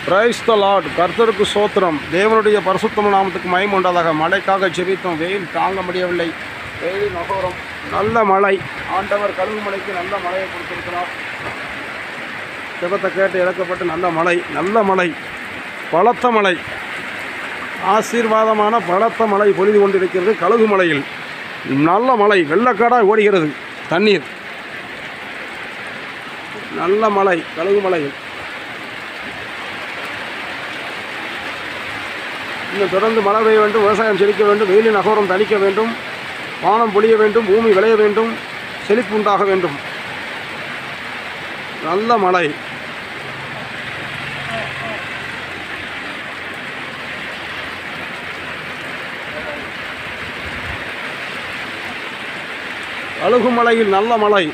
Praise the Lord. கர்த்தருக்கு சோத்திரம். தேவனுடைய பரிசுத்த நாமத்துக்கு மகிமை உண்டாதாக. மழைக்காக ஜெபித்தோம், வெயில் தாங்க முடியவில்லை. வெயில் நகரம் நல்ல மழை. ஆண்டவர் கழுகு மலைக்கு நல்ல மழையை கொடுத்திருக்கிறார். ஜெபத்தை கேட்டு இறக்கப்பட்டு நல்ல மழை, நல்ல மழை, பலத்த மழை, ஆசீர்வாதமான பலத்த மழை பொழிந்து கொண்டிருக்கிறது. கழுகு மலையில் நல்ல மழை, வெள்ளக்காடாக ஓடுகிறது தண்ணீர். நல்ல மழை கழுகு மலையில். இன்னும் தொடர்ந்து மழை பெய்ய வேண்டும், விவசாயம் செழிக்க வேண்டும், வெயிலின் அகோரம் தணிக்க வேண்டும், வானம் பொழிய வேண்டும், பூமி விளைய வேண்டும், செழிப்பு உண்டாக வேண்டும். நல்ல மழை. கழுகு மலையில் நல்ல மழை.